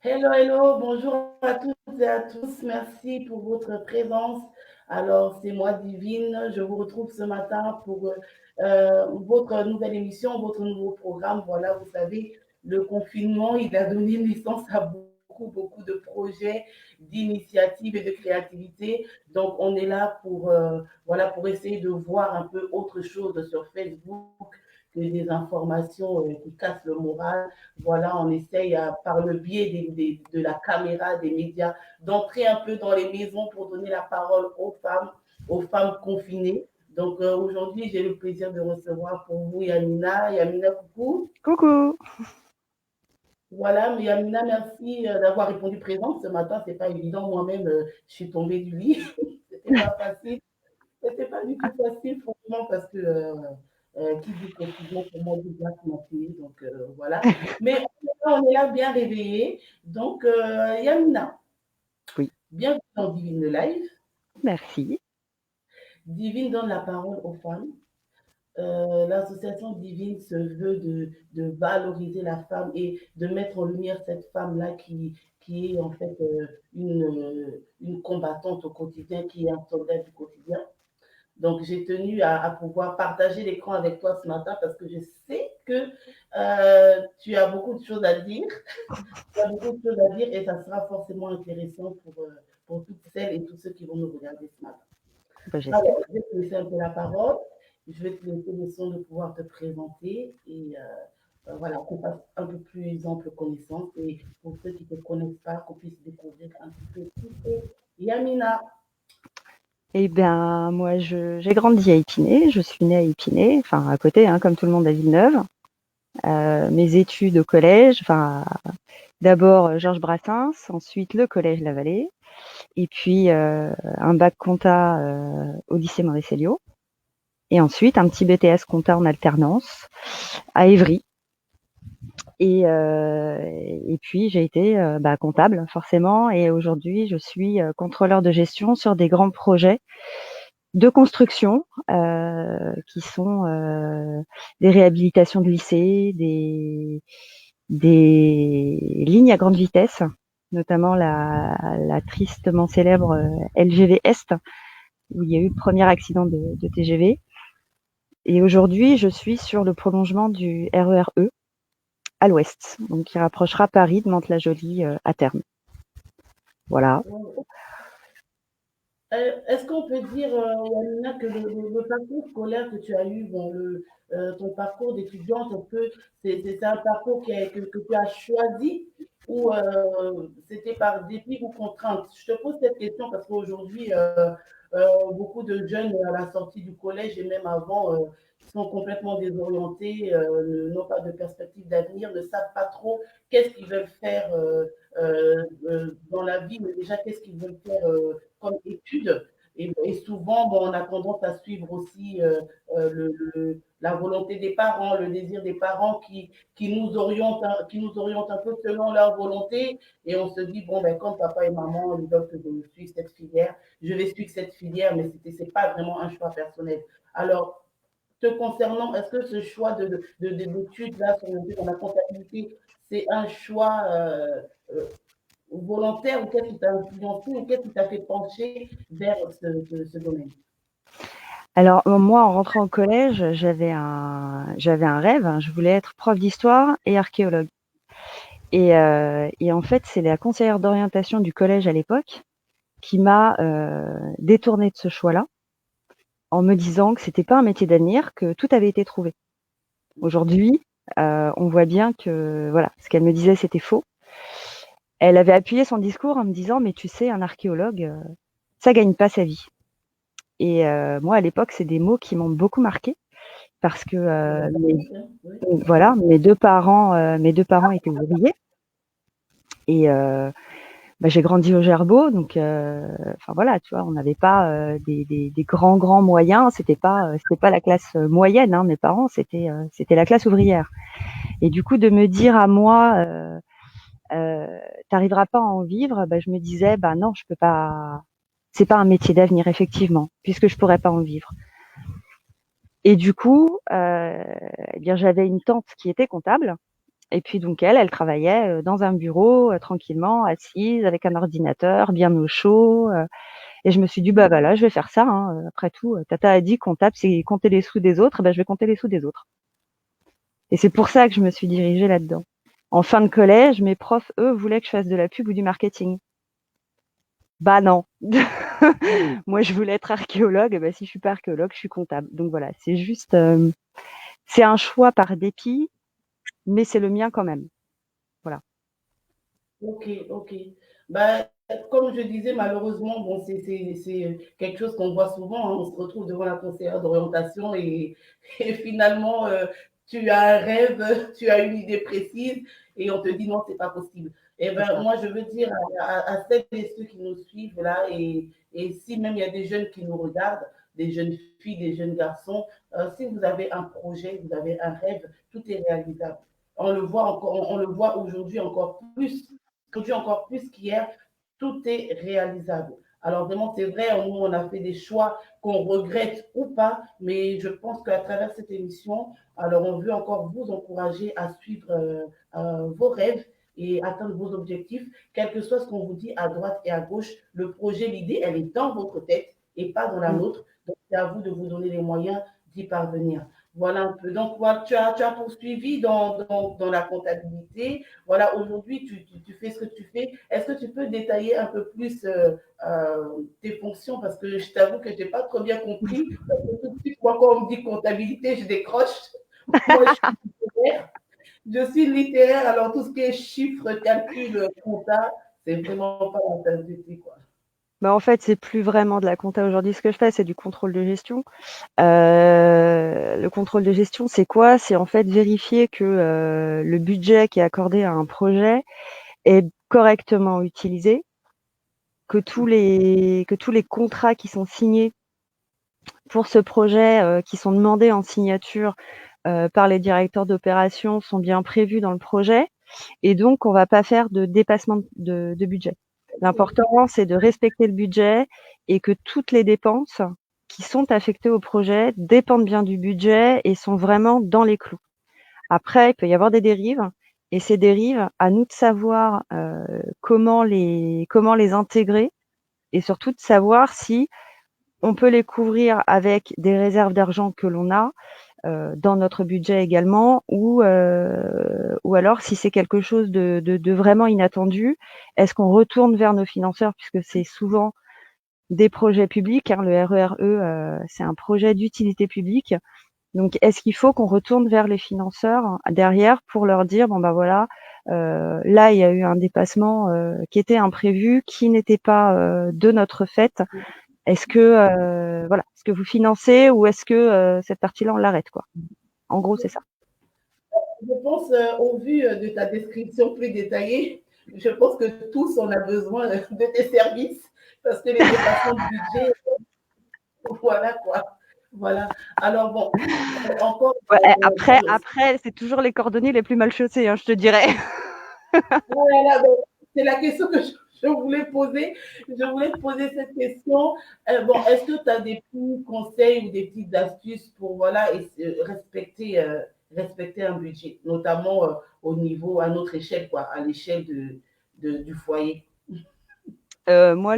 Hello, hello, bonjour à toutes et à tous. Merci pour votre présence. Alors, c'est moi, Divine. Je vous retrouve ce matin pour votre nouvelle émission, votre nouveau programme. Voilà, vous savez, le confinement, il a donné naissance à beaucoup de projets, d'initiatives et de créativité. Donc, on est là pour, voilà, pour essayer de voir un peu autre chose sur Facebook que des informations qui cassent le moral. Voilà, on essaye par le biais de la caméra, des médias, d'entrer un peu dans les maisons pour donner la parole aux femmes confinées. Donc aujourd'hui, j'ai le plaisir de recevoir pour vous Yamina. Yamina, coucou. Coucou. Voilà, mais Yamina, merci d'avoir répondu présente ce matin. C'est pas évident. Moi-même, je suis tombée du lit. C'était pas facile. C'était pas du tout facile, franchement, parce que qui dit confusion pour moi dit glace matinée, donc voilà. Mais on est là bien réveillés. Donc, Yamina, Oui, bienvenue dans Divine Live. merci. Divine donne la parole aux femmes. L'association Divine se veut de valoriser la femme et de mettre en lumière cette femme-là qui est en fait une combattante au quotidien, qui est un soldat du quotidien. Donc, j'ai tenu à pouvoir partager l'écran avec toi ce matin parce que je sais que tu as beaucoup de choses à dire. Tu as beaucoup de choses à dire et ça sera forcément intéressant pour toutes celles et tous ceux qui vont nous regarder ce matin. Bah, j'espère. Alors, je vais te laisser un peu la parole. Je vais te laisser le son de pouvoir te présenter et voilà, qu'on fasse un peu plus ample connaissance et pour ceux qui ne te connaissent pas, qu'on puisse découvrir un petit peu qui est Yamina. Eh bien, moi, j'ai grandi à Épinay. Je suis née à Épinay, enfin à côté, hein, comme tout le monde à Villeneuve. Mes études au collège, enfin d'abord Georges Brassens, ensuite le collège La Vallée, et puis un bac compta au lycée Maurice Elliot, et ensuite un petit BTS compta en alternance à Évry. Et puis j'ai été comptable forcément, et aujourd'hui je suis contrôleur de gestion sur des grands projets de construction qui sont des réhabilitations de lycées, des lignes à grande vitesse, notamment la tristement célèbre LGV Est, où il y a eu le premier accident de TGV. Et aujourd'hui, je suis sur le prolongement du RER E à l'ouest, donc qui rapprochera Paris de Mantes-la-Jolie à terme. Voilà. Est-ce qu'on peut dire, Yamina, que le parcours scolaire que tu as eu, bon, ton parcours d'étudiante, c'est un parcours que tu as choisi ou c'était par dépit ou contrainte? Je te pose cette question parce qu'aujourd'hui, beaucoup de jeunes à la sortie du collège et même avant sont complètement désorientés, n'ont pas de perspective d'avenir, ne savent pas trop qu'est-ce qu'ils veulent faire dans la vie, mais déjà qu'est-ce qu'ils veulent faire comme étude. Et souvent, bon, on a tendance à suivre aussi la volonté des parents, le désir des parents qui nous orientent un peu selon leur volonté. Et on se dit, bon, ben, comme papa et maman, ils veulent que je suive cette filière, je vais suivre cette filière, mais c'est pas vraiment un choix personnel. Alors, te concernant, est-ce que ce choix d'études là, dans la comptabilité, c'est un choix volontaire ou qu'est-ce qui t'a influencé ou qu'est-ce qui t'a fait pencher vers ce domaine? Alors moi, en rentrant au collège, j'avais un rêve. Hein. Je voulais être prof d'histoire et archéologue. Et en fait, c'est la conseillère d'orientation du collège à l'époque qui m'a détournée de ce choix-là, en me disant que c'était pas un métier d'avenir, que tout avait été trouvé. Aujourd'hui, on voit bien que voilà, ce qu'elle me disait, c'était faux. Elle avait appuyé son discours en me disant, mais tu sais, un archéologue, ça gagne pas sa vie. Et moi, à l'époque, c'est des mots qui m'ont beaucoup marqué parce que Oui. voilà, mes deux parents étaient ouvriers et j'ai grandi au Gerbeau, donc enfin voilà, tu vois, on n'avait pas des grands moyens, c'était pas la classe moyenne, hein, mes parents, c'était la classe ouvrière. Et du coup, de me dire à moi, t'arriveras pas à en vivre, je me disais, non, je peux pas, c'est pas un métier d'avenir effectivement, puisque je pourrais pas en vivre. Et du coup, eh bien, j'avais une tante qui était comptable Et puis donc elle travaillait dans un bureau tranquillement, assise avec un ordinateur bien au chaud. Et je me suis dit bah voilà, je vais faire ça. Hein. Après tout, Tata a dit comptable, c'est compter les sous des autres. Ben je vais compter les sous des autres. Et c'est pour ça que je me suis dirigée là-dedans. En fin de collège, mes profs, eux, voulaient que je fasse de la pub ou du marketing. Bah non. Moi, je voulais être archéologue. Et bah, si je suis pas archéologue, je suis comptable. Donc voilà, c'est juste, c'est un choix par dépit, mais c'est le mien quand même. Voilà. Ok, ok. Bah, comme je disais, malheureusement, bon, c'est quelque chose qu'on voit souvent. Hein. On se retrouve devant la conseillère d'orientation et finalement, tu as un rêve, tu as une idée précise et on te dit non, c'est pas possible. Et C'est ben, ça. moi, je veux dire à celles et ceux qui nous suivent là, et si même il y a des jeunes qui nous regardent, des jeunes filles, des jeunes garçons, si vous avez un projet, vous avez un rêve, tout est réalisable. On le voit encore, on le voit aujourd'hui encore plus qu'hier, tout est réalisable. Alors vraiment, c'est vrai, nous, on a fait des choix qu'on regrette ou pas, mais je pense qu'à travers cette émission, alors on veut encore vous encourager à suivre vos rêves et atteindre vos objectifs, quel que soit ce qu'on vous dit à droite et à gauche. Le projet, l'idée, elle est dans votre tête et pas dans la Mm. nôtre. Donc, c'est à vous de vous donner les moyens d'y parvenir. Voilà un peu. Donc, voilà, tu as poursuivi dans la comptabilité. Voilà, aujourd'hui, tu fais ce que tu fais. Est-ce que tu peux détailler un peu plus tes fonctions? Parce que je t'avoue que je n'ai pas trop bien compris. Parce que tout de suite, moi, quand on me dit comptabilité, je décroche. Moi, je suis littéraire, alors tout ce qui est chiffres, calculs, compta, c'est vraiment pas la tasse de thé, quoi. Bah, en fait, c'est plus vraiment de la compta aujourd'hui. Ce que je fais, c'est du contrôle de gestion. Le contrôle de gestion, c'est quoi? C'est en fait vérifier que le budget qui est accordé à un projet est correctement utilisé, que tous les contrats qui sont signés pour ce projet, qui sont demandés en signature par les directeurs d'opération sont bien prévus dans le projet. Et donc, on ne va pas faire de dépassement de budget. L'important, c'est de respecter le budget et que toutes les dépenses qui sont affectées au projet dépendent bien du budget et sont vraiment dans les clous. Après, il peut y avoir des dérives et ces dérives, à nous de savoir comment les intégrer et surtout de savoir si on peut les couvrir avec des réserves d'argent que l'on a dans notre budget également, ou alors si c'est quelque chose de vraiment inattendu, est-ce qu'on retourne vers nos financeurs puisque c'est souvent des projets publics, hein, le RERE, c'est un projet d'utilité publique. Donc, est-ce qu'il faut qu'on retourne vers les financeurs derrière pour leur dire, bon, bah voilà, là, il y a eu un dépassement qui était imprévu, qui n'était pas de notre fait. Est-ce que voilà, est-ce que vous financez ou est-ce que cette partie-là on l'arrête quoi? En gros, c'est ça. Je pense, au vu de ta description plus détaillée, je pense que tous on a besoin de tes services parce que les dépassements de budget, voilà quoi. Voilà. Alors bon, encore, Ouais, dans après, le, après, c'est toujours les cordonniers les plus mal chaussés, hein, je te dirais. voilà, donc, c'est la question que je voulais poser. Je voulais te poser cette question. Bon, est-ce que tu as des petits conseils ou des petites astuces pour voilà, respecter un budget, notamment au niveau, à notre échelle, quoi, à l'échelle du foyer? Moi,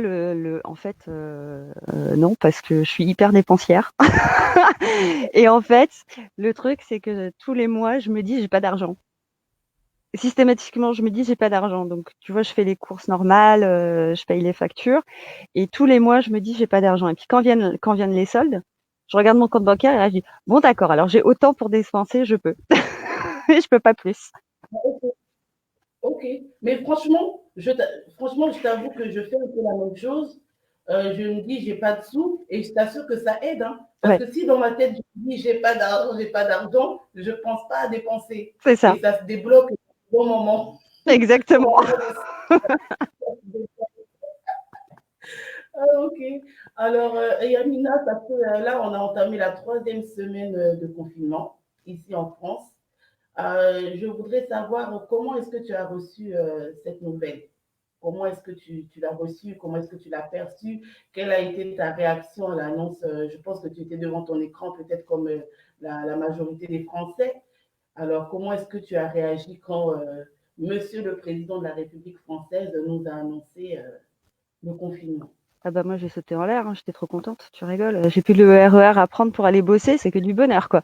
en fait, non, parce que je suis hyper dépensière. Et en fait, le truc, c'est que tous les mois, je me dis, j'ai pas d'argent. Systématiquement, je me dis, j'ai pas d'argent. Donc, tu vois, je fais les courses normales, je paye les factures, et tous les mois, je me dis, j'ai pas d'argent. Et puis quand viennent les soldes, je regarde mon compte bancaire et là, je dis, bon, d'accord, alors j'ai autant pour dépenser, je peux. Et je peux pas plus. Ok, mais franchement, je t'avoue que je fais un peu la même chose. Je me dis, j'ai pas de sous et je t'assure que ça aide. Hein. Parce Ouais, que si dans ma tête, je me dis, j'ai pas d'argent, je pense pas à dépenser. c'est ça, Et ça se débloque au bon moment. Au exactement. moment de... Ah, ok. Alors, Yamina, là, on a entamé la troisième semaine de confinement ici en France. Je voudrais savoir comment est-ce que tu as reçu cette nouvelle? Comment est-ce que tu l'as reçue? Comment est-ce que tu l'as perçue? Quelle a été ta réaction à l'annonce? Je pense que tu étais devant ton écran, peut-être comme la majorité des Français. Alors, comment est-ce que tu as réagi quand Monsieur le Président de la République française nous a annoncé le confinement? Ah bah moi j'ai sauté en l'air, hein, j'étais trop contente, tu rigoles. J'ai plus le RER à prendre pour aller bosser, c'est que du bonheur quoi.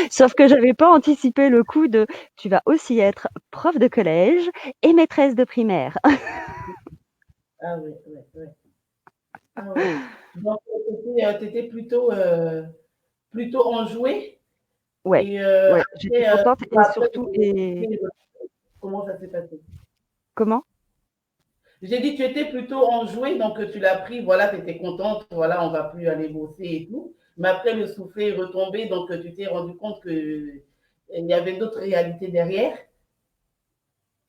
Sauf que j'avais pas anticipé le coup de tu vas aussi être prof de collège et maîtresse de primaire. Ah oui, oui, oui. Ah oui. Donc, tu étais plutôt enjouée Ouais, et ouais, j'étais après, contente et après, surtout et comment ça s'est passé? comment? J'ai dit, tu étais plutôt enjouée, donc tu l'as pris, voilà, tu étais contente, voilà, on va plus aller bosser et tout. Mais après, le soufflet est retombé, donc tu t'es rendu compte qu'il y avait d'autres réalités derrière.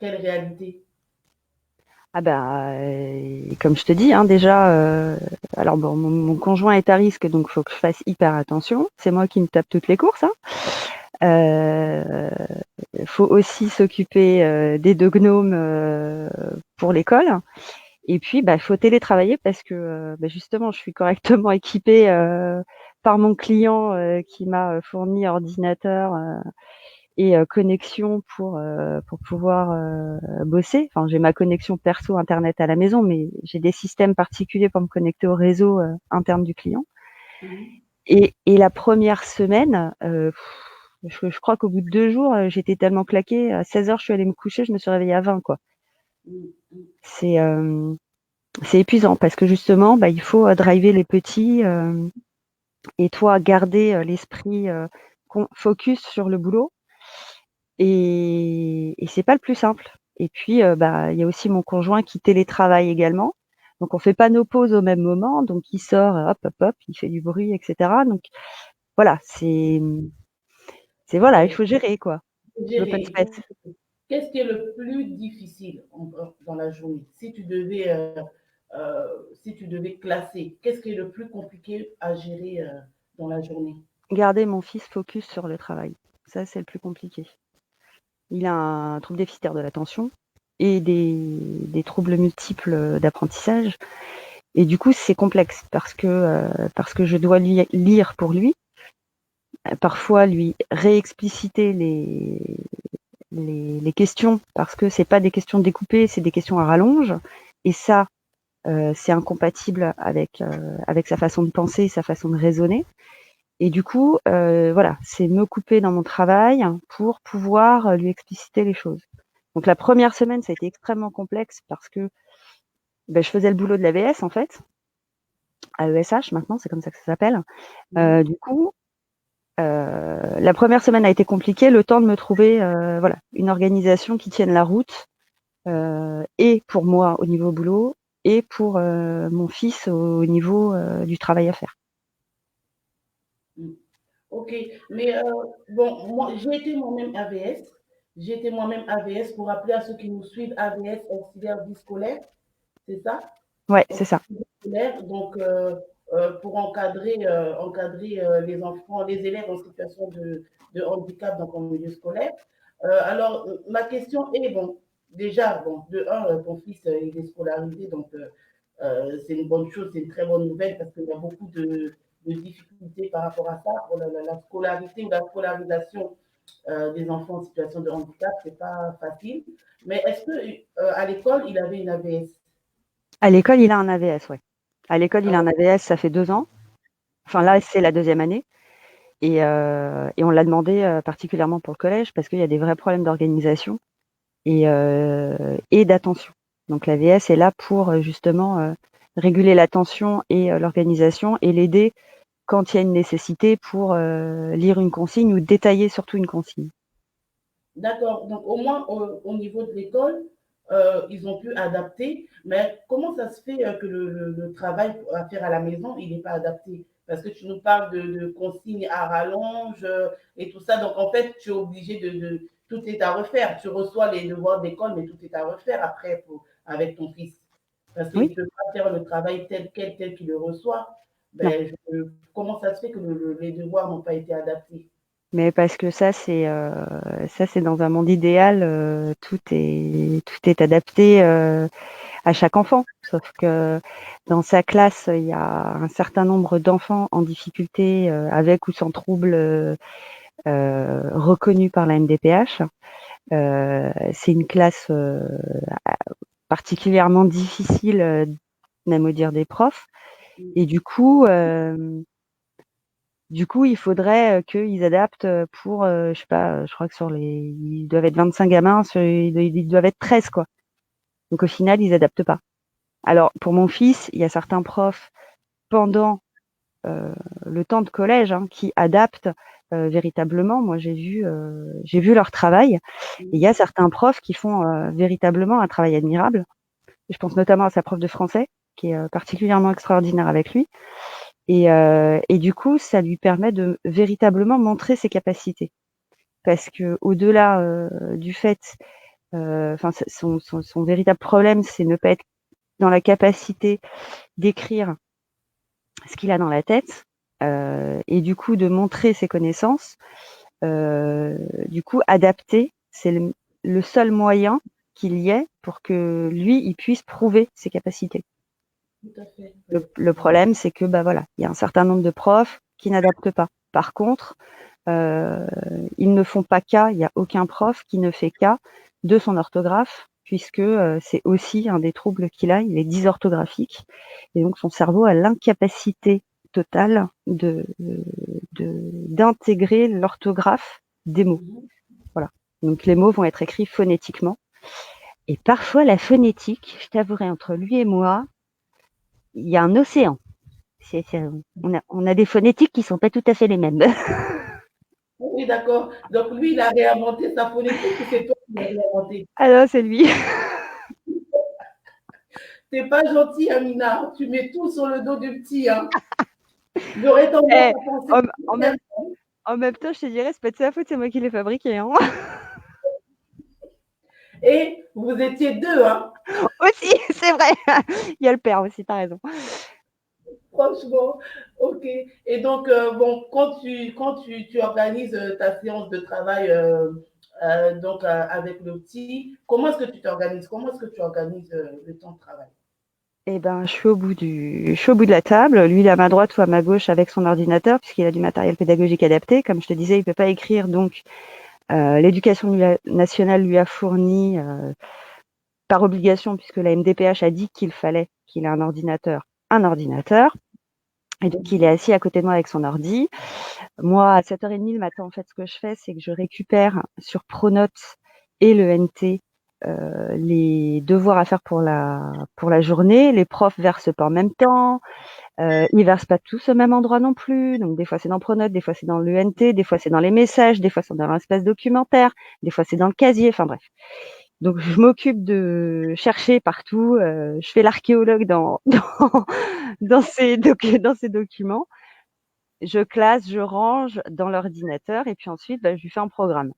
Quelle réalité? Ah ben, comme je te dis, hein, déjà, alors bon, mon conjoint est à risque, donc il faut que je fasse hyper attention. C'est moi qui me tape toutes les courses. Hein. Faut aussi s'occuper des deux gnomes pour l'école. Et puis, bah, il faut télétravailler parce que bah, justement, je suis correctement équipée par mon client qui m'a fourni ordinateur et connexion pour pouvoir bosser. Enfin, j'ai ma connexion perso Internet à la maison, mais j'ai des systèmes particuliers pour me connecter au réseau interne du client. Mhm. Et la première semaine, je crois qu'au bout de 2 jours, j'étais tellement claquée. À 16h, je suis allée me coucher, je me suis réveillée à 20, quoi. Mhm. C'est c'est épuisant parce que justement, bah, il faut driver les petits et toi garder l'esprit focus sur le boulot. Et c'est pas le plus simple. Et puis, bah, il y a aussi mon conjoint qui télétravaille également. Donc on fait pas nos pauses au même moment. Donc il sort, hop, hop, hop, il fait du bruit, etc. Donc voilà, c'est voilà, il Ouais, faut gérer quoi. L'open gérer. space. Qu'est-ce qui est le plus difficile dans la journée? Si tu devais classer, qu'est-ce qui est le plus compliqué à gérer dans la journée? Garder mon fils focus sur le travail. Ça, c'est le plus compliqué. Il a un trouble déficitaire de l'attention et des troubles multiples d'apprentissage. Et du coup, c'est complexe parce que je dois lire pour lui, parfois lui réexpliciter les questions parce que c'est pas des questions découpées, c'est des questions à rallonge. Et ça, c'est incompatible avec sa façon de penser, sa façon de raisonner. Et du coup, voilà, c'est me couper dans mon travail pour pouvoir lui expliciter les choses. Donc la première semaine, ça a été extrêmement complexe parce que ben, je faisais le boulot de l'AVS en fait, AESH maintenant, c'est comme ça que ça s'appelle. Mhm. Du coup, la première semaine a été compliquée, le temps de me trouver voilà, une organisation qui tienne la route, et pour moi au niveau boulot, et pour mon fils au niveau du travail à faire. Mhm. Ok, mais bon, moi, j'ai été moi-même AVS. J'ai été moi-même AVS pour rappeler à ceux qui nous suivent AVS, auxiliaire vie scolaire, c'est ça? Ouais, c'est ça. Auxiliaire scolaire, donc pour encadrer les enfants, les élèves en situation de handicap donc en milieu scolaire. Alors, ma question est, bon, déjà, bon, de un, ton fils, il est scolarisé, donc c'est une bonne chose, c'est une très bonne nouvelle parce qu'il y a beaucoup de difficultés par rapport à ça. Pour la scolarité ou la scolarisation des enfants en situation de handicap, c'est pas facile. Mais est-ce que à l'école, il avait une AVS? À l'école, il a un AVS, ouais. À l'école, il Ah a ouais. un AVS, ça fait 2 ans. Enfin là, c'est la deuxième année. Et on l'a demandé particulièrement pour le collège parce qu'il y a des vrais problèmes d'organisation et d'attention. Donc l'AVS est là pour justement réguler l'attention et l'organisation et l'aider quand il y a une nécessité pour lire une consigne ou détailler surtout une consigne. D'accord. Donc, au moins, au niveau de l'école, ils ont pu adapter. Mais comment ça se fait que le travail à faire à la maison, il n'est pas adapté? Parce que tu nous parles de consignes à rallonge et tout ça. Donc, en fait, tu es obligé tout est à refaire. Tu reçois les devoirs d'école, mais tout est à refaire après avec ton fils. Parce qu'il Oui, ne peut pas faire le travail tel qu'il le reçoit. non. Ben, comment ça se fait que les devoirs n'ont pas été adaptés? Mais parce que ça c'est dans un monde idéal, tout est adapté à chaque enfant. Sauf que dans sa classe, il y a un certain nombre d'enfants en difficulté avec ou sans trouble reconnue par la MDPH. C'est une classe particulièrement difficile, même au dire des profs. Et du coup, il faudrait qu'ils adaptent pour, je sais pas, je crois que ils doivent être 25 gamins, ils doivent être 13, quoi. Donc au final, ils adaptent pas. Alors pour mon fils, il y a certains profs pendant le temps de collège qui adaptent véritablement. Moi, j'ai vu leur travail. Et il y a certains profs qui font véritablement un travail admirable. Je pense notamment à sa prof de français, qui est particulièrement extraordinaire avec lui. Et du coup, ça lui permet de véritablement montrer ses capacités. Parce que au-delà du fait, son véritable problème, c'est ne pas être dans la capacité d'écrire ce qu'il a dans la tête, et du coup de montrer ses connaissances. Du coup, adapter, c'est le seul moyen qu'il y ait pour que lui, il puisse prouver ses capacités. Tout à fait. Le problème, c'est que voilà, il y a un certain nombre de profs qui n'adaptent pas. Par contre, ils ne font pas cas, il n'y a aucun prof qui ne fait cas de son orthographe, puisque c'est aussi un des troubles qu'il a, il est dysorthographique, et donc son cerveau a l'incapacité totale d'intégrer l'orthographe des mots. Voilà. Donc les mots vont être écrits phonétiquement. Et parfois, la phonétique, je t'avouerai, entre lui et moi, il y a un océan. On a des phonétiques qui sont pas tout à fait les mêmes. Oui, d'accord. Donc lui, il a réinventé sa phonétique ou c'est toi qui l'as réinventé? Ah non, c'est lui. T'es pas gentil, Amina. Tu mets tout sur le dos du petit. Hein. J'aurais tendance Eh, à penser en, que en même, en même temps, je te dirais, c'est pas de sa faute, c'est moi qui l'ai fabriqué. Hein. et vous étiez deux, hein. Aussi, c'est vrai. Il y a le père aussi, t'as raison. Franchement, ok. Et donc, bon, quand tu organises ta séance de travail donc, avec le petit, comment est-ce que tu t'organises? Comment est-ce que tu organises le temps de travail? Eh ben, je suis au bout de la table. Lui, il est à ma droite ou à ma gauche avec son ordinateur, puisqu'il a du matériel pédagogique adapté. Comme je te disais, il peut pas écrire, donc l'éducation nationale lui a fourni, par obligation, puisque la MDPH a dit qu'il fallait qu'il ait un ordinateur. Et donc, il est assis à côté de moi avec son ordi. Moi, à 7h30 le matin, en fait, ce que je fais, c'est que je récupère sur Pronote et le NT les devoirs à faire pour la journée. Les profs versent pas en même temps. Ils versent pas tous au même endroit non plus. Donc, des fois, c'est dans Pronote, des fois, c'est dans le NT, des fois, c'est dans les messages, des fois, c'est dans un espace documentaire, des fois, c'est dans le casier. Enfin, bref. Donc, je m'occupe de chercher partout. Je fais l'archéologue dans ces documents. Je classe, je range dans l'ordinateur et puis ensuite, je lui fais un programme.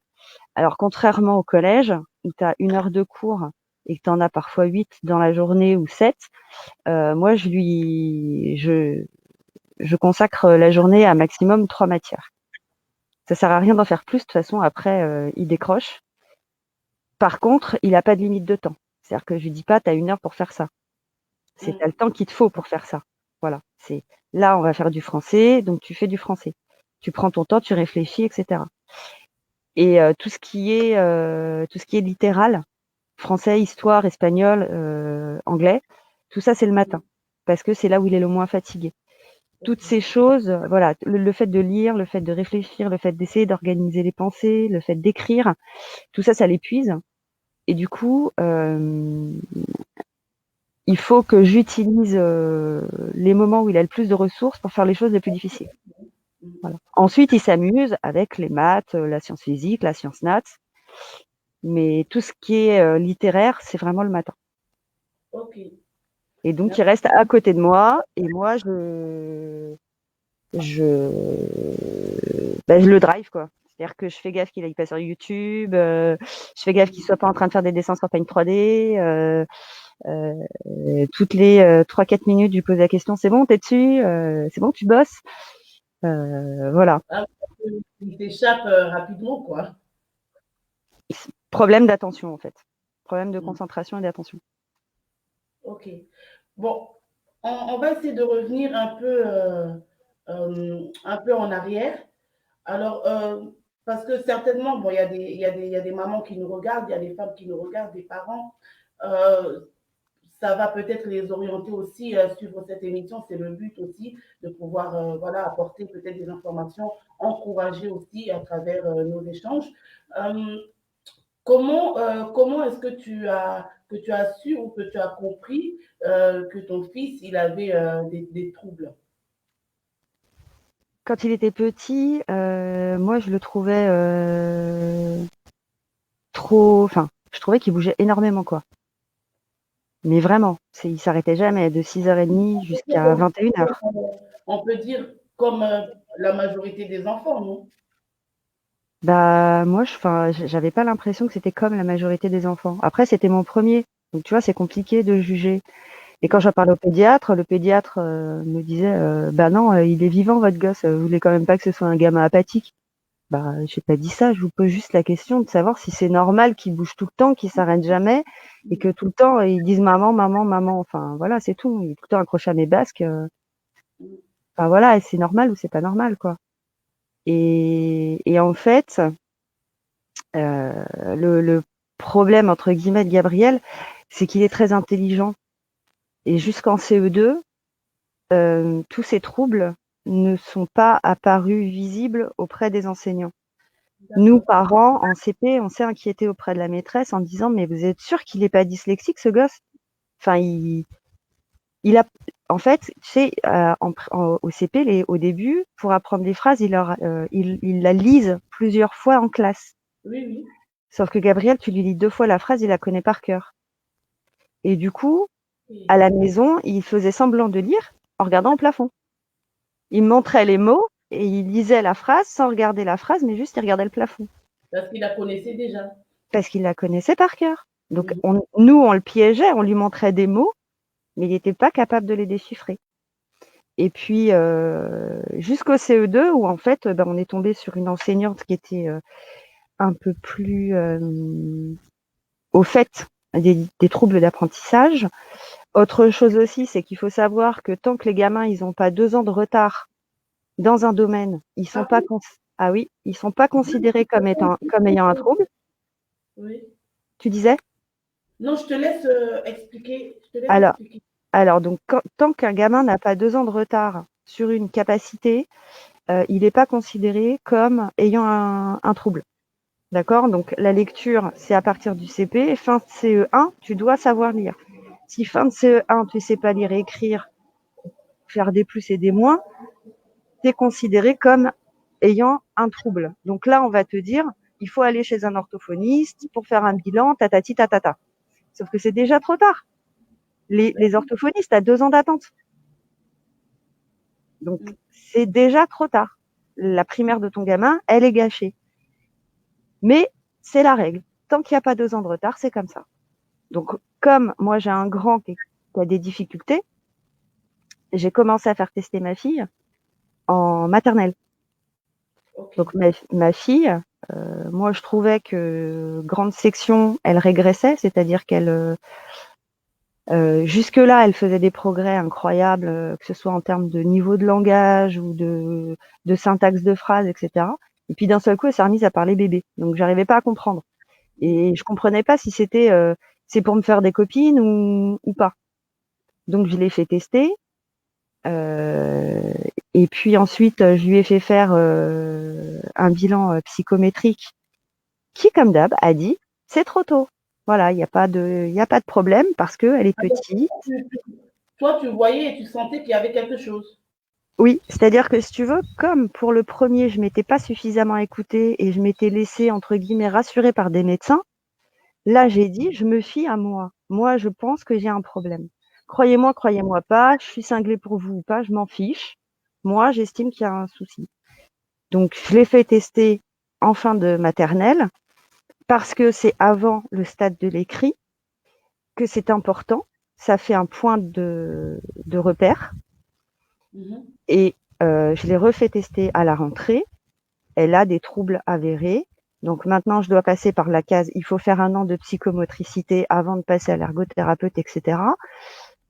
Alors, contrairement au collège, où tu as 1 heure de cours et que tu en as parfois 8 dans la journée ou 7, moi, je consacre la journée à maximum 3 matières. Ça sert à rien d'en faire plus, de toute façon, après, il décroche. Par contre, il n'a pas de limite de temps. C'est-à-dire que je lui dis pas, tu as 1 heure pour faire ça. C'est tu as le temps qu'il te faut pour faire ça. Voilà. C'est là, on va faire du français, donc tu fais du français. Tu prends ton temps, tu réfléchis, etc. Et tout ce qui est littéral, français, histoire, espagnol, anglais, tout ça, c'est le matin. Parce que c'est là où il est le moins fatigué. Toutes ces choses, voilà, le fait de lire, le fait de réfléchir, le fait d'essayer d'organiser les pensées, le fait d'écrire, tout ça, ça l'épuise. Et du coup, il faut que j'utilise les moments où il a le plus de ressources pour faire les choses les plus difficiles. Voilà. Ensuite, il s'amuse avec les maths, la science physique, la science nat. Mais tout ce qui est littéraire, c'est vraiment le matin. Ok. Et donc, il Merci. reste à côté de moi. Et moi, je le drive, quoi. C'est-à-dire que je fais gaffe qu'il aille pas sur YouTube. Je fais gaffe qu'il soit pas en train de faire des dessins sur Paint 3D. Toutes les 3-4 minutes, je lui pose la question, c'est bon, t'es dessus, c'est bon, tu bosses, voilà. Ah, il t'échappe rapidement, quoi. Problème d'attention, en fait. Problème de concentration et d'attention. Ok. Bon, on va essayer de revenir un peu en arrière. Alors, Parce que certainement, bon, il y a des mamans qui nous regardent, il y a des femmes qui nous regardent, des parents. Euh, Ça va peut-être les orienter aussi à suivre cette émission. C'est le but aussi de pouvoir voilà, apporter peut-être des informations, encourager aussi à travers nos échanges. Euh, comment est-ce que tu as su ou que tu as compris que ton fils il avait des troubles? Quand il était petit, moi je le trouvais trop, enfin, je trouvais qu'il bougeait énormément, quoi. Mais vraiment, il s'arrêtait jamais, de 6h30 jusqu'à 21h. On peut dire comme la majorité des enfants, non? Bah, moi, enfin, j'avais pas l'impression que c'était comme la majorité des enfants. Après, c'était mon premier. Donc, tu vois, c'est compliqué de juger. Et quand j'en parlais au pédiatre, le pédiatre me disait, bah non, il est vivant, votre gosse. Vous voulez quand même pas que ce soit un gamin apathique. Bah, j'ai pas dit ça. Je vous pose juste la question de savoir si c'est normal qu'il bouge tout le temps, qu'il s'arrête jamais et que tout le temps, ils disent maman, maman, maman. Enfin, voilà, c'est tout. Il est tout le temps accroché à mes basques. Enfin, voilà, et c'est normal ou c'est pas normal, quoi. Et en fait, le problème entre guillemets de Gabriel, c'est qu'il est très intelligent. Et jusqu'en CE2, tous ces troubles ne sont pas apparus visibles auprès des enseignants. Nous, D'accord. parents, en CP, on s'est inquiétés auprès de la maîtresse en disant mais vous êtes sûr qu'il n'est pas dyslexique ce gosse? Enfin, il a, en fait, tu sais, au CP, au début, pour apprendre des phrases, il la lisent plusieurs fois en classe. Oui, oui. Sauf que Gabriel, tu lui lis 2 fois la phrase, il la connaît par cœur. Et du coup, à Et la maison, il faisait semblant de lire en regardant au plafond. Il me montrait les mots et il lisait la phrase sans regarder la phrase, mais juste il regardait le plafond. parce qu'il la connaissait déjà. Parce qu'il la connaissait par cœur. Donc, Mhm. nous, on le piégeait, on lui montrait des mots, mais il n'était pas capable de les déchiffrer. Et puis, jusqu'au CE2, où en fait, ben, on est tombé sur une enseignante qui était un peu plus au fait des troubles d'apprentissage. Autre chose aussi, c'est qu'il faut savoir que tant que les gamins, ils n'ont pas 2 ans de retard dans un domaine, ils sont Ah pas oui, ah oui, ils sont pas considérés comme ayant un trouble. oui. Tu disais? Non, je te laisse expliquer. Je te laisse Alors, expliquer. donc tant qu'un gamin n'a pas 2 ans de retard sur une capacité, il n'est pas considéré comme ayant un trouble. D'accord? Donc la lecture, c'est à partir du CP. Fin de CE1, tu dois savoir lire. Si fin de CE1, tu ne sais pas lire et écrire, faire des plus et des moins, tu es considéré comme ayant un trouble. Donc là, on va te dire, il faut aller chez un orthophoniste pour faire un bilan, tatati tatata. Sauf que c'est déjà trop tard. Les orthophonistes, à 2 ans d'attente. Donc, c'est déjà trop tard. La primaire de ton gamin, elle est gâchée. Mais c'est la règle. Tant qu'il n'y a pas 2 ans de retard, c'est comme ça. Donc, comme moi, j'ai un grand qui a des difficultés, j'ai commencé à faire tester ma fille en maternelle. Ok. Donc, ma fille, moi, je trouvais que grande section, elle régressait, c'est-à-dire qu'elle, jusque-là, elle faisait des progrès incroyables, que ce soit en termes de niveau de langage ou de syntaxe de phrase, etc. Et puis d'un seul coup, elle s'est remise à parler bébé. Donc, j'arrivais pas à comprendre. Et je comprenais pas si c'était c'est pour me faire des copines ou pas. Donc, je l'ai fait tester. Et puis ensuite, je lui ai fait faire un bilan psychométrique qui, comme d'hab, a dit c'est trop tôt. Voilà, il y a pas de problème parce que elle est Ah, donc, petite. toi, tu voyais et tu sentais qu'il y avait quelque chose. Oui, c'est-à-dire que si tu veux, comme pour le premier, je m'étais pas suffisamment écoutée et je m'étais laissée entre guillemets rassurer par des médecins, là j'ai dit je me fie à moi. Moi, je pense que j'ai un problème. Croyez-moi, croyez-moi pas, je suis cinglée pour vous ou pas, je m'en fiche. Moi, j'estime qu'il y a un souci. Donc, je l'ai fait tester en fin de maternelle parce que c'est avant le stade de l'écrit que c'est important. Ça fait un point de repère. Mhm. Et je l'ai refait tester à la rentrée. Elle a des troubles avérés. Donc maintenant, je dois passer par la case, il faut faire 1 an de psychomotricité avant de passer à l'ergothérapeute, etc.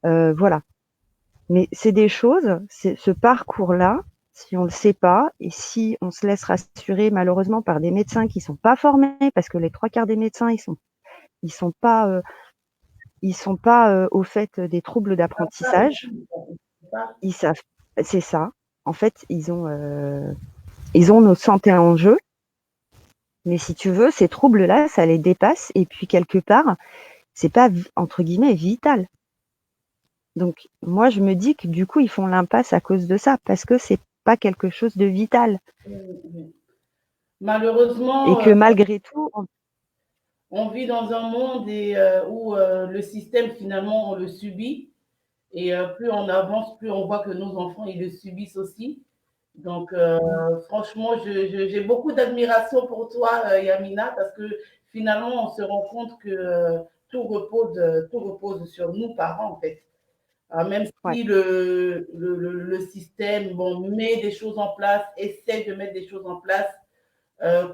Voilà. Mais c'est des choses, ce parcours-là, si on ne le sait pas et si on se laisse rassurer malheureusement par des médecins qui sont pas formés, parce que les 3/4 des médecins, ils sont pas, au fait des troubles d'apprentissage. Ils savent, c'est ça. En fait, ils ont notre santé en jeu. Mais si tu veux, ces troubles-là, ça les dépasse et puis quelque part, c'est pas entre guillemets vital. Donc moi, je me dis que du coup, ils font l'impasse à cause de ça parce que c'est pas quelque chose de vital et Malheureusement, que malgré tout, on vit dans un monde où le système, finalement, on le subit. Et plus on avance, plus on voit que nos enfants, ils le subissent aussi. Donc, franchement, j'ai beaucoup d'admiration pour toi, Yamina, parce que finalement, on se rend compte que tout repose sur nous, parents, en fait. Même ouais, si le système, bon, met des choses en place, essaie de mettre des choses en place,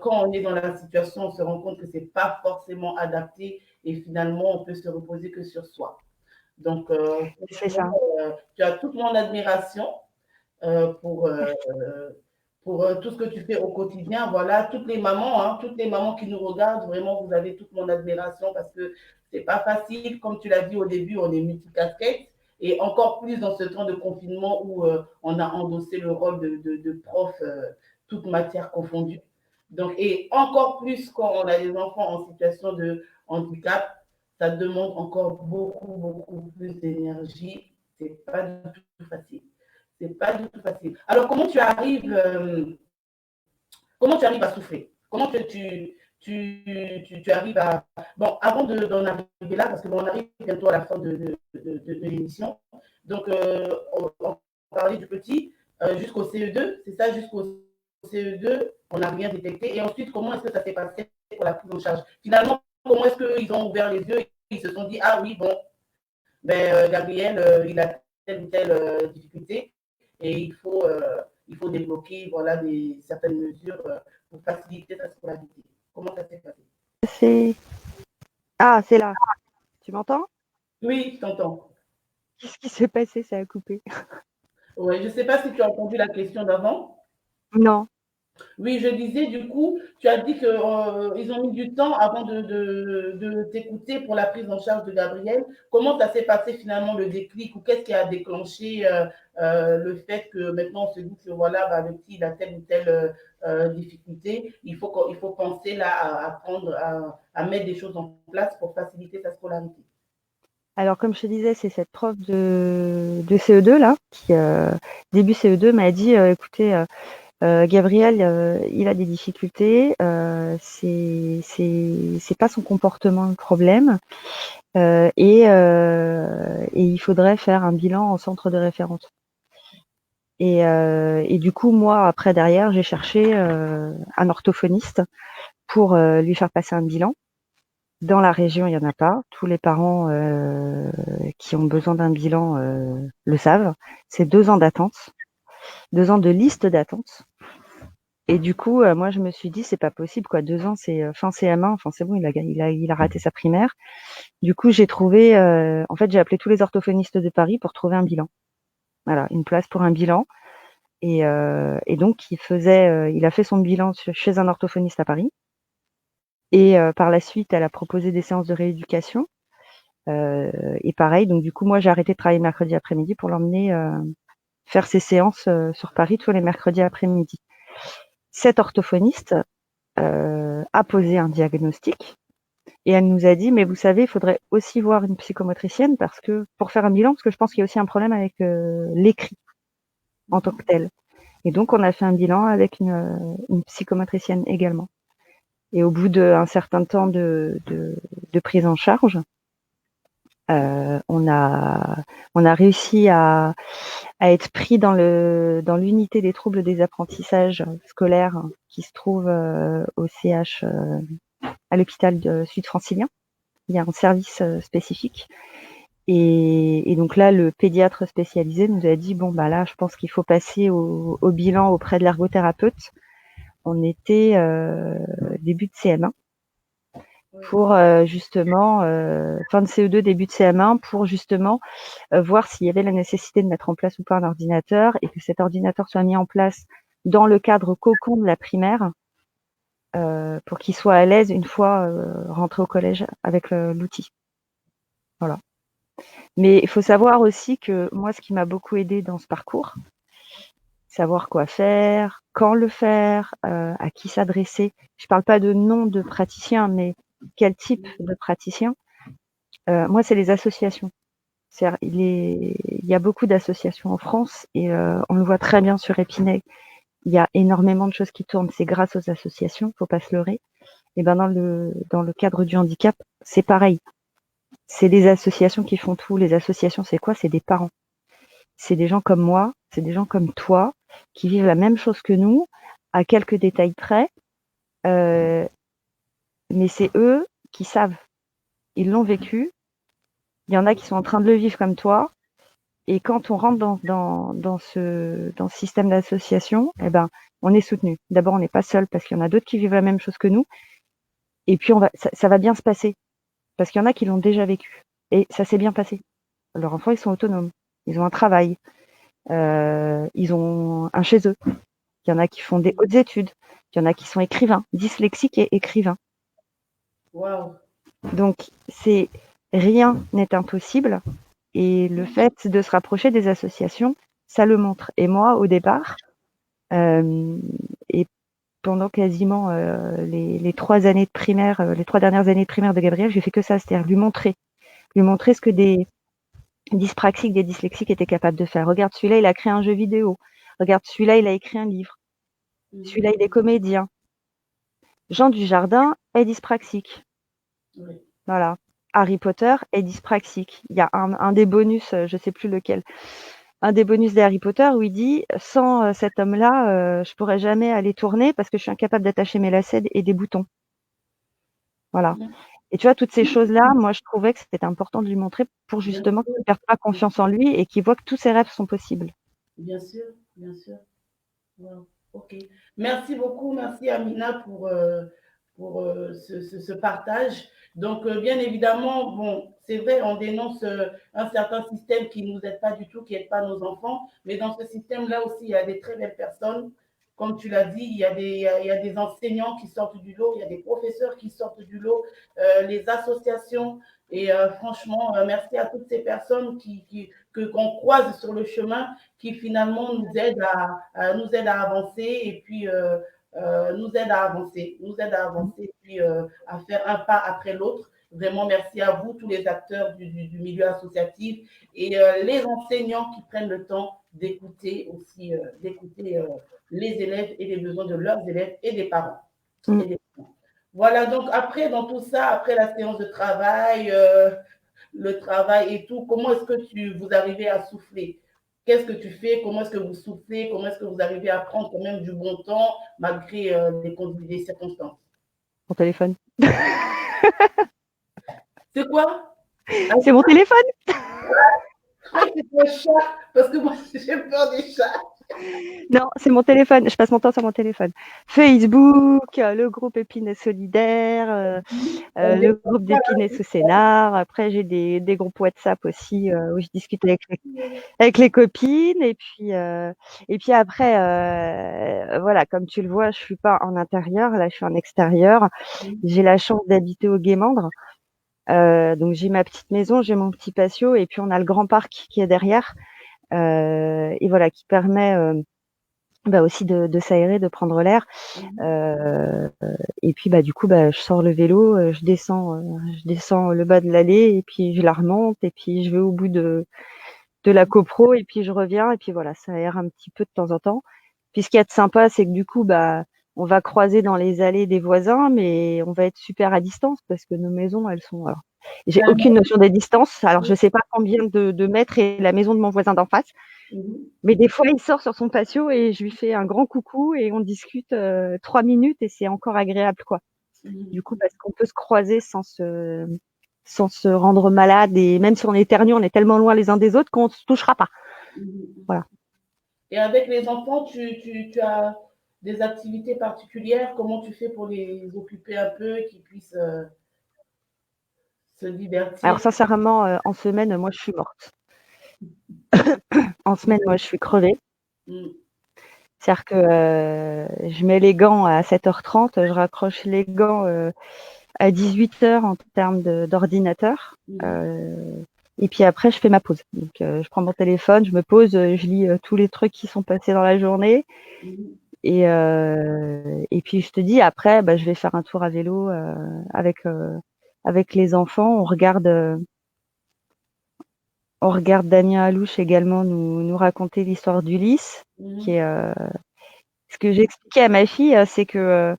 quand on est dans la situation, on se rend compte que c'est pas forcément adapté et finalement, on peut se reposer que sur soi. Donc, c'est franchement, ça. tu as toute mon admiration euh, pour, euh, pour tout ce que tu fais au quotidien. Voilà, toutes les mamans qui nous regardent, vraiment, vous avez toute mon admiration parce que c'est pas facile. Comme tu l'as dit au début, on est multicasquette et encore plus dans ce temps de confinement où on a endossé le rôle de prof, toute matière confondue. Donc, et encore plus quand on a des enfants en situation de handicap, ça demande encore beaucoup plus d'énergie. C'est pas du tout facile. C'est pas du tout facile. Alors, comment tu arrives à souffler? Comment tu arrives à... Bon, avant d'en arriver là, parce que bon, on arrive bientôt à la fin de l'émission, donc on parlait du petit jusqu'au CE2, c'est ça, jusqu'au CE2, on n'a rien détecté. Et ensuite, comment est-ce que ça s'est passé pour la prise en charge? Finalement, comment est-ce qu'ils ont ouvert les yeux et ils se sont dit, ah oui, bon, ben, Gabriel, il a telle ou telle difficulté et il faut débloquer voilà, certaines mesures pour faciliter sa scolarité. Comment ça s'est passé? C'est c'est là. Tu m'entends? Oui, je t'entends. Qu'est-ce qui s'est passé? Ça a coupé. Ouais, je ne sais pas si tu as entendu la question d'avant. Non. Oui, je disais, du coup, tu as dit qu'ils ont mis du temps avant de t'écouter pour la prise en charge de Gabriel. Comment ça s'est passé finalement le déclic ou qu'est-ce qui a déclenché le fait que maintenant on se dit que voilà, bah, le petit il a telle ou telle difficulté. Il faut penser là à prendre, à mettre des choses en place pour faciliter sa scolarité. Alors comme je te disais, c'est cette prof de CE2 là qui début CE2 m'a dit écoutez Gabriel, il a des difficultés, c'est pas son comportement le problème, et il faudrait faire un bilan en centre de référence. Et du coup, moi, après derrière, j'ai cherché un orthophoniste pour lui faire passer un bilan. Dans la région, il y en a pas. Tous les parents qui ont besoin d'un bilan le savent. C'est 2 ans d'attente, 2 ans de liste d'attente. Et du coup, moi, je me suis dit, c'est pas possible, quoi. 2 ans, c'est fin CM1. Enfin, c'est bon, il a raté sa primaire. Du coup, j'ai trouvé, en fait, j'ai appelé tous les orthophonistes de Paris pour trouver un bilan. Voilà, une place pour un bilan. Et donc, il a fait son bilan chez un orthophoniste à Paris. Et par la suite, elle a proposé des séances de rééducation. Et pareil, donc du coup, moi, j'ai arrêté de travailler mercredi après-midi pour l'emmener faire ses séances sur Paris tous les mercredis après-midi. Cette orthophoniste a posé un diagnostic et elle nous a dit, mais vous savez, il faudrait aussi voir une psychomotricienne parce que pour faire un bilan, parce que je pense qu'il y a aussi un problème avec l'écrit en tant que tel. Et donc, on a fait un bilan avec une psychomotricienne également. Et au bout d'un certain temps de prise en charge, on a réussi à être pris dans l'unité des troubles des apprentissages scolaires qui se trouve au CH à l'hôpital sud-francilien. Il y a un service spécifique. Et donc là, le pédiatre spécialisé nous a dit, bon, bah là, je pense qu'il faut passer au bilan auprès de l'ergothérapeute. On était début de CM1. oui, pour justement, fin de CE2, début de CM1, pour justement voir s'il y avait la nécessité de mettre en place ou pas un ordinateur et que cet ordinateur soit mis en place dans le cadre cocon de la primaire pour qu'il soit à l'aise une fois rentré au collège avec l'outil. Voilà. Mais il faut savoir aussi que moi, ce qui m'a beaucoup aidé dans ce parcours, savoir quoi faire, quand le faire, à qui s'adresser. Je parle pas de nom de praticien, mais quel type de praticien. Moi, c'est les associations. Il y a beaucoup d'associations en France et on le voit très bien sur Épinay. Il y a énormément de choses qui tournent. C'est grâce aux associations, faut pas se leurrer. Et ben dans le cadre du handicap, c'est pareil. C'est les associations qui font tout. Les associations, c'est quoi? C'est des parents. C'est des gens comme moi, c'est des gens comme toi, qui vivent la même chose que nous, à quelques détails près, euh, mais c'est eux qui savent. Ils l'ont vécu. Il y en a qui sont en train de le vivre comme toi. Et quand on rentre dans ce système d'association, eh ben, on est soutenu. D'abord, on n'est pas seul parce qu'il y en a d'autres qui vivent la même chose que nous. Et puis, ça va bien se passer parce qu'il y en a qui l'ont déjà vécu. Et ça s'est bien passé. Leurs enfants, ils sont autonomes. Ils ont un travail. Ils ont un chez eux. Il y en a qui font des hautes études. Il y en a qui sont écrivains, dyslexiques et écrivains. waouh, Donc, rien n'est impossible. Et le fait de se rapprocher des associations, ça le montre. Et moi, au départ, et pendant quasiment les 3 années de primaire, les 3 dernières années de primaire de Gabriel, j'ai fait que ça, c'est-à-dire lui montrer ce que des dyspraxiques, des dyslexiques étaient capables de faire. Regarde, celui-là, il a créé un jeu vidéo. Regarde, celui-là, il a écrit un livre. Celui-là, il est comédien. Jean Dujardin est dyspraxique. oui, Voilà. Harry Potter est dyspraxique. Il y a un des bonus, je sais plus lequel, un des bonus d'Harry Potter où il dit sans cet homme-là, je pourrais jamais aller tourner parce que je suis incapable d'attacher mes lacets et des boutons. Voilà. Et tu vois, toutes ces choses-là, moi, je trouvais que c'était important de lui montrer pour bien justement qu'il sûr, ne perde pas confiance en lui et qu'il voit que tous ses rêves sont possibles. bien sûr, bien sûr. Wow, ok. Merci beaucoup, merci Amina pour ce partage. Donc, bien évidemment, bon, c'est vrai, on dénonce un certain système qui ne nous aide pas du tout, qui n'aide pas nos enfants, mais dans ce système-là aussi, il y a des très belles personnes. Comme tu l'as dit, il y a des enseignants qui sortent du lot, il y a des professeurs qui sortent du lot, les associations. Et franchement, merci à toutes ces personnes qu'on croise sur le chemin qui finalement nous aide à avancer et puis nous aide à avancer, et puis à faire un pas après l'autre. Vraiment, merci à vous, tous les acteurs du milieu associatif et les enseignants qui prennent le temps d'écouter aussi, d'écouter les élèves et les besoins de leurs élèves et des parents. Mm. Et des parents. Voilà, donc après, dans tout ça, après la séance de travail, le travail et tout, comment est-ce que vous arrivez à souffler? Qu'est-ce que tu fais? Comment est-ce que vous soufflez? Comment est-ce que vous arrivez à prendre quand même du bon temps malgré des circonstances? Mon téléphone. C'est quoi? Ah, C'est mon téléphone. je crois que c'est un chat, parce que moi j'ai peur des chats. Non, c'est mon téléphone. Je passe mon temps sur mon téléphone. Facebook, le groupe Épinay Solidaire, le groupe d'Épinay sous Scénar. Après, j'ai des groupes WhatsApp aussi où je discute avec les copines. Et puis après, voilà, comme tu le vois, je suis pas en intérieur. Là, je suis en extérieur. J'ai la chance d'habiter au Guémandre. Donc, j'ai ma petite maison, j'ai mon petit patio. Et puis, on a le grand parc qui est derrière. Et voilà, qui permet aussi de s'aérer, de prendre l'air. Et puis du coup, je sors le vélo, je descends le bas de l'allée et puis je la remonte et puis je vais au bout de la copro et puis je reviens et puis voilà, ça aère un petit peu de temps en temps. Puis ce qu'il y a de sympa, c'est que du coup, on va croiser dans les allées des voisins, mais on va être super à distance parce que nos maisons, elles sont. Alors, j'ai aucune notion des distances. Alors, je sais pas combien de mètres est la maison de mon voisin d'en face. Mais des fois, il sort sur son patio et je lui fais un grand coucou et on discute 3 minutes et c'est encore agréable, quoi. Du coup, parce qu'on peut se croiser sans se rendre malade et même si on est éternue, on est tellement loin les uns des autres qu'on ne se touchera pas. Voilà. Et avec les enfants, tu as des activités particulières? Comment tu fais pour les occuper un peu, qu'ils puissent se divertir. Alors sincèrement, en semaine, moi, je suis morte. En semaine, moi, je suis crevée. Mm. C'est-à-dire que je mets les gants à 7h30, je raccroche les gants à 18h en termes d'ordinateur. Mhm. Et puis après, je fais ma pause. Donc, je prends mon téléphone, je me pose, je lis tous les trucs qui sont passés dans la journée. Mhm. Et puis, je te dis, après, bah, je vais faire un tour à vélo avec les enfants. On regarde Damien Alouche également nous raconter l'histoire d'Ulysse, qui Mhm. est ce que j'expliquais à ma fille, c'est que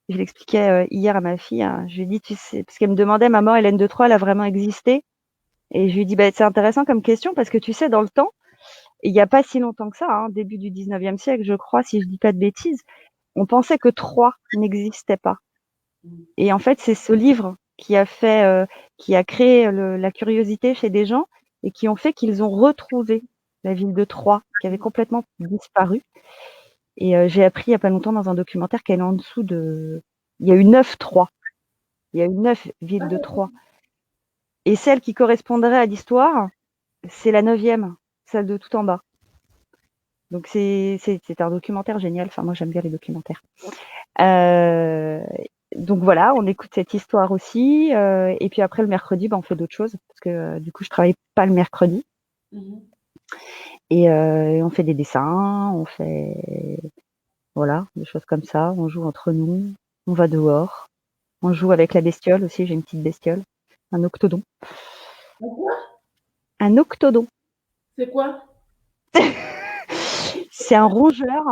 je l'expliquais hier à ma fille. Hein, je lui ai dit, tu sais, parce qu'elle me demandait, maman, Hélène de Troie, elle a vraiment existé? Et je lui ai dit, bah, c'est intéressant comme question parce que tu sais, dans le temps, il n'y a pas si longtemps que ça, hein, début du 19e siècle, je crois, si je dis pas de bêtises, on pensait que Troie n'existait pas. Mhm. Et en fait, c'est ce livre qui a créé la curiosité chez des gens et qui ont fait qu'ils ont retrouvé la ville de Troie, qui avait complètement disparu. Et j'ai appris il y a pas longtemps dans un documentaire qu'elle est en dessous il y a eu 9 Troie. Il y a eu 9 villes Ah, de Troie. Et celle qui correspondrait à l'histoire, c'est la 9e, celle de tout en bas. Donc c'est un documentaire génial. Enfin, moi j'aime bien les documentaires. Euh, donc voilà, on écoute cette histoire aussi. Et puis après le mercredi, on fait d'autres choses parce que du coup je travaille pas le mercredi. mhm. Et on fait des dessins, on fait voilà des choses comme ça. On joue entre nous, on va dehors, on joue avec la bestiole aussi. J'ai une petite bestiole, un octodon. Pourquoi? Un octodon. C'est quoi? C'est un rongeur.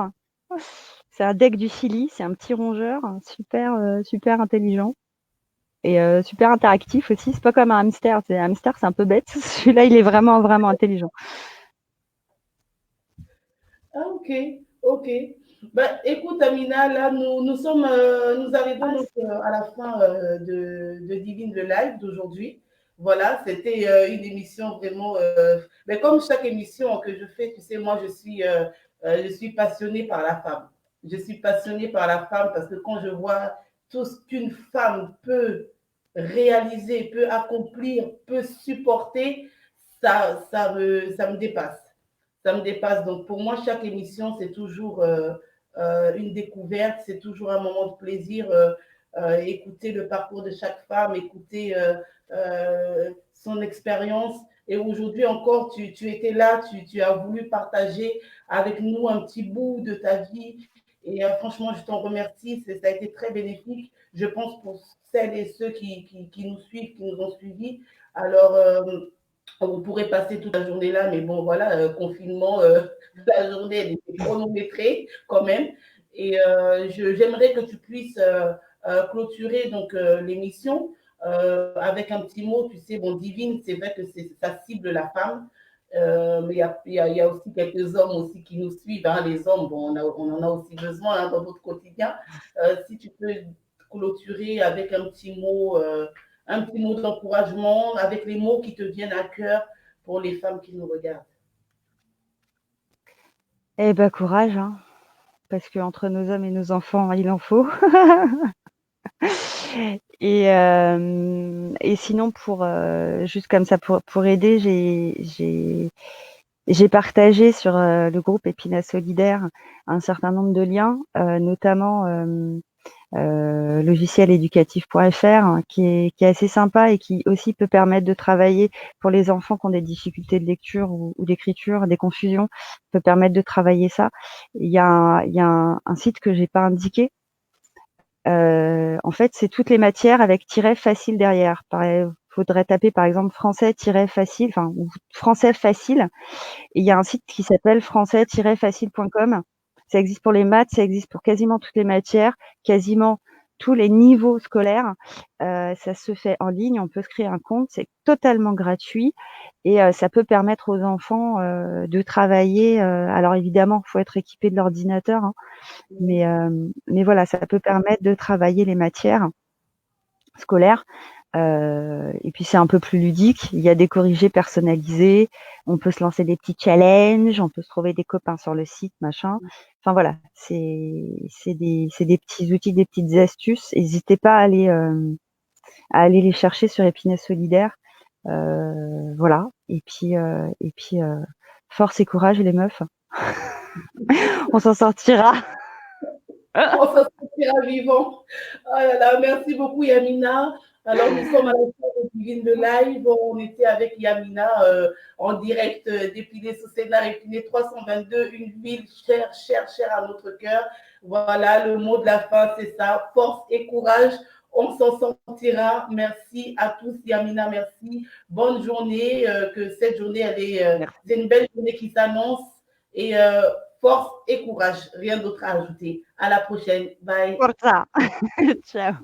C'est un deck du Chili. C'est un petit rongeur, super intelligent et super interactif aussi. C'est pas comme un hamster. Un hamster, c'est un peu bête. Celui-là, il est vraiment intelligent. Ah, ok, ok. Ben, écoute, Amina, là, nous arrivons Ah, donc à la fin de Divine le Live d'aujourd'hui. Voilà, c'était une émission vraiment. Mais comme chaque émission que je fais, tu sais, moi, je suis passionnée par la femme. Je suis passionnée par la femme parce que quand je vois tout ce qu'une femme peut réaliser, peut accomplir, peut supporter, ça me dépasse. Ça me dépasse. Donc, pour moi, chaque émission, c'est toujours une découverte, c'est toujours un moment de plaisir. Écouter le parcours de chaque femme, écouter son expérience. Et aujourd'hui encore, tu étais là, tu as voulu partager avec nous un petit bout de ta vie. Et franchement, je t'en remercie. Ça a été très bénéfique, je pense, pour celles et ceux qui nous suivent, qui nous ont suivis. Alors, on pourrait passer toute la journée là, mais bon, voilà, confinement, la journée, elle était chronométrée quand même. Et j'aimerais que tu puisses clôturer donc l'émission avec un petit mot. Tu sais, bon, divine, c'est vrai que ça cible la femme. Mais il y a aussi quelques hommes aussi qui nous suivent. Hein. Les hommes, bon, on en a aussi besoin hein, dans notre quotidien. Si tu peux clôturer avec un petit mot d'encouragement, avec les mots qui te viennent à cœur pour les femmes qui nous regardent. eh ben courage, hein, parce que entre nos hommes et nos enfants, il en faut. Et sinon, juste comme ça, pour aider, j'ai partagé sur le groupe Épina Solidaire un certain nombre de liens, notamment logicieléducatif.fr, hein, qui est assez sympa et qui aussi peut permettre de travailler pour les enfants qui ont des difficultés de lecture ou d'écriture, des confusions, peut permettre de travailler ça. Il y a un site que j'ai pas indiqué. En fait, c'est toutes les matières avec tiret facile derrière. Faudrait taper par exemple français-facile, enfin ou français facile. Et il y a un site qui s'appelle français-facile.com. Ça existe pour les maths, ça existe pour quasiment toutes les matières, quasiment tous les niveaux scolaires. Ça se fait en ligne, on peut se créer un compte, c'est totalement gratuit et ça peut permettre aux enfants de travailler. Alors évidemment, il faut être équipé de l'ordinateur, hein, mais voilà, ça peut permettre de travailler les matières scolaires. Et puis c'est un peu plus ludique. Il y a des corrigés personnalisés. On peut se lancer des petits challenges. On peut se trouver des copains sur le site, machin. Enfin voilà, c'est des petits outils, des petites astuces. N'hésitez pas à aller à aller les chercher sur Épinay Solidaire. Voilà. Et puis, force et courage, les meufs. On s'en sortira. On s'en sortira vivant. Oh là là, merci beaucoup, Yamina. Alors, nous sommes à la fin de Divine de Live. On était avec Yamina en direct d'Épinay sous Sénart, Épinay 322, une ville chère, chère, chère à notre cœur. Voilà, le mot de la fin, c'est ça. Force et courage. On s'en sortira. Merci à tous, Yamina, merci. Bonne journée. Que cette journée, c'est une belle journée qui s'annonce. Et force et courage. Rien d'autre à ajouter. À la prochaine. Bye. Forza. Ciao.